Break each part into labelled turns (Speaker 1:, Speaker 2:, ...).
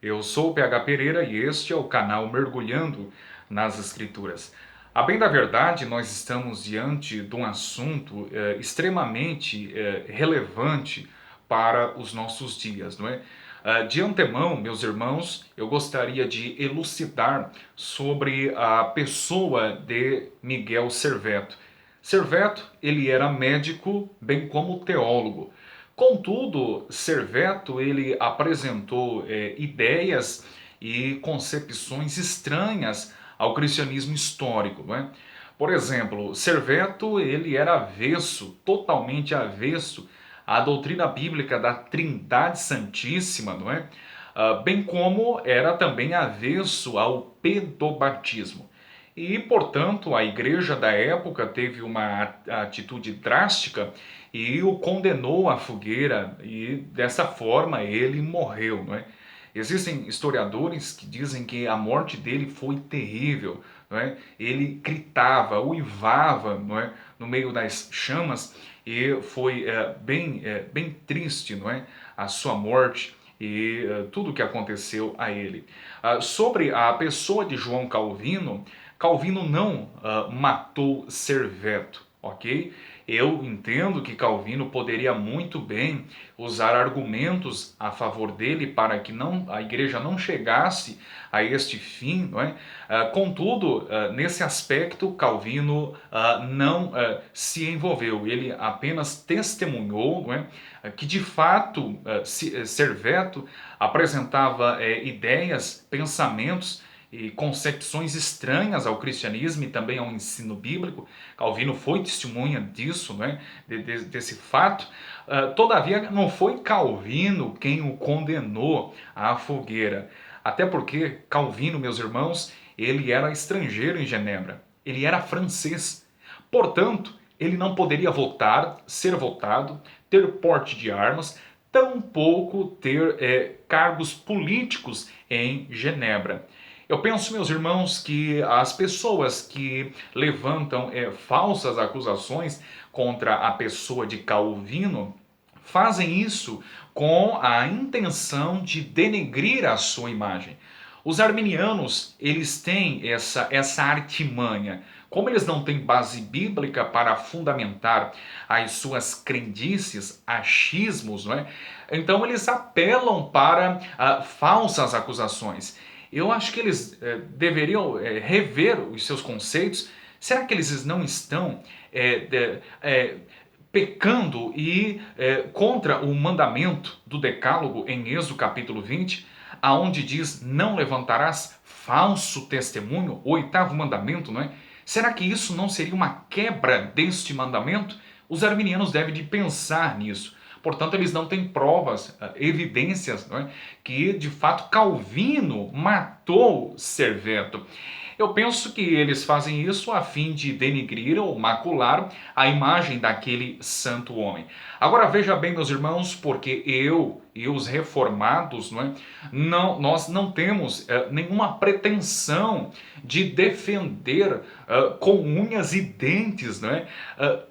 Speaker 1: Eu sou o PH Pereira e este é o canal Mergulhando nas Escrituras. A bem da verdade, nós estamos diante de um assunto extremamente relevante para os nossos dias, não é? De antemão, meus irmãos, eu gostaria de elucidar sobre a pessoa de Miguel Serveto. Serveto, ele era médico, bem como teólogo. Contudo, Serveto ele apresentou ideias e concepções estranhas ao cristianismo histórico, não é? Por exemplo, Serveto ele era avesso, totalmente avesso à doutrina bíblica da Trindade Santíssima, não é? Bem como era também avesso ao pedobatismo. E, portanto, a igreja da época teve uma atitude drástica e o condenou à fogueira, e dessa forma ele morreu, não é? Existem historiadores que dizem que a morte dele foi terrível, não é? Ele gritava, uivava, não é? No meio das chamas, e foi bem triste, não é? A sua morte e tudo o que aconteceu a ele. Sobre a pessoa de João Calvino, Calvino não matou Serveto, ok? Eu entendo que Calvino poderia muito bem usar argumentos a favor dele para que a igreja não chegasse a este fim, não é? Contudo, nesse aspecto, Calvino não se envolveu, ele apenas testemunhou, não é? Que de fato Serveto apresentava ideias, pensamentos e concepções estranhas ao cristianismo e também ao ensino bíblico. Calvino foi testemunha disso, né? Desse fato. Todavia, não foi Calvino quem o condenou à fogueira. Até porque Calvino, meus irmãos, ele era estrangeiro em Genebra. Ele era francês. Portanto, ele não poderia votar, ser votado, ter porte de armas, tampouco ter cargos políticos em Genebra. Eu penso, meus irmãos, que as pessoas que levantam falsas acusações contra a pessoa de Calvino fazem isso com a intenção de denegrir a sua imagem. Os arminianos, eles têm essa artimanha. Como eles não têm base bíblica para fundamentar as suas crendices, achismos, não é? Então eles apelam para falsas acusações. Eu acho que eles deveriam rever os seus conceitos. Será que eles não estão pecando e contra o mandamento do Decálogo em Êxodo capítulo 20, aonde diz não levantarás falso testemunho, o oitavo mandamento, não é? Será que isso não seria uma quebra deste mandamento? Os arminianos devem de pensar nisso. Portanto, eles não têm provas, evidências, não é? Que de fato Calvino matou Serveto. Eu penso que eles fazem isso a fim de denigrir ou macular a imagem daquele santo homem. Agora veja bem, meus irmãos, porque eu e os reformados, nós não temos nenhuma pretensão de defender com unhas e dentes,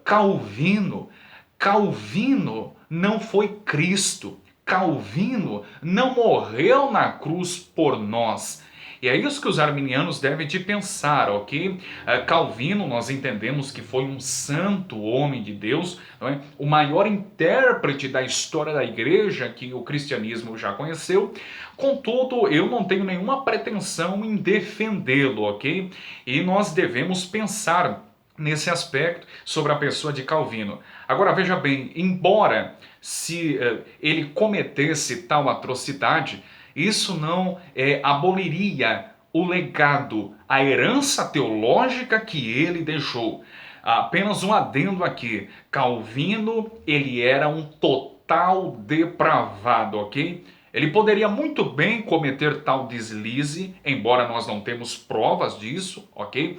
Speaker 1: Calvino. Calvino não foi Cristo. Calvino não morreu na cruz por nós. E é isso que os arminianos devem de pensar, ok? Calvino, nós entendemos que foi um santo homem de Deus, não é? O maior intérprete da história da igreja que o cristianismo já conheceu. Contudo, eu não tenho nenhuma pretensão em defendê-lo, ok? E nós devemos pensar nesse aspecto sobre a pessoa de Calvino. Agora veja bem, embora se ele cometesse tal atrocidade, isso não aboliria o legado, a herança teológica que ele deixou. Apenas um adendo aqui, Calvino ele era um total depravado, ok? Ele poderia muito bem cometer tal deslize, embora nós não temos provas disso, ok?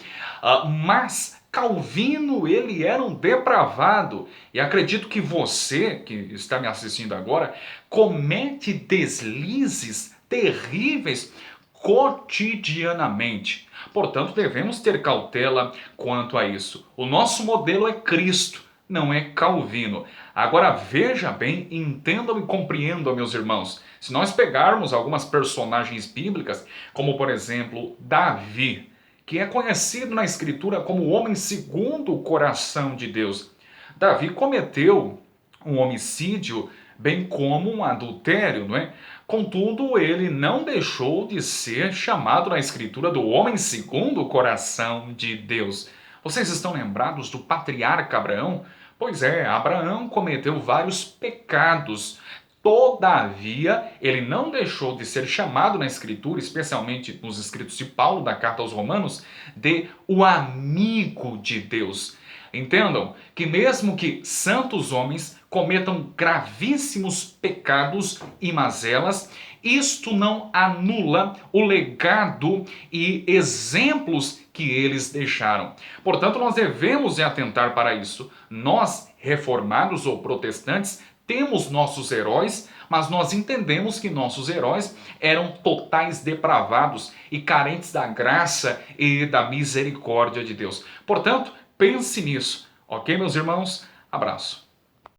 Speaker 1: Mas Calvino, ele era um depravado. E acredito que você, que está me assistindo agora, comete deslizes terríveis cotidianamente. Portanto, devemos ter cautela quanto a isso. O nosso modelo é Cristo, não é Calvino. Agora veja bem, entendam e compreendam, meus irmãos. Se nós pegarmos algumas personagens bíblicas, como por exemplo Davi, que é conhecido na Escritura como o homem segundo o coração de Deus. Davi cometeu um homicídio, bem como um adultério, não é? Contudo, ele não deixou de ser chamado na Escritura do homem segundo o coração de Deus. Vocês estão lembrados do patriarca Abraão? Pois é, Abraão cometeu vários pecados. Todavia, ele não deixou de ser chamado na Escritura, especialmente nos escritos de Paulo, da carta aos Romanos, de o amigo de Deus. Entendam que mesmo que santos homens cometam gravíssimos pecados e mazelas, isto não anula o legado e exemplos que eles deixaram. Portanto, nós devemos atentar para isso. Nós, reformados ou protestantes, temos nossos heróis, mas nós entendemos que nossos heróis eram totais depravados e carentes da graça e da misericórdia de Deus. Portanto, pense nisso, ok, meus irmãos? Abraço.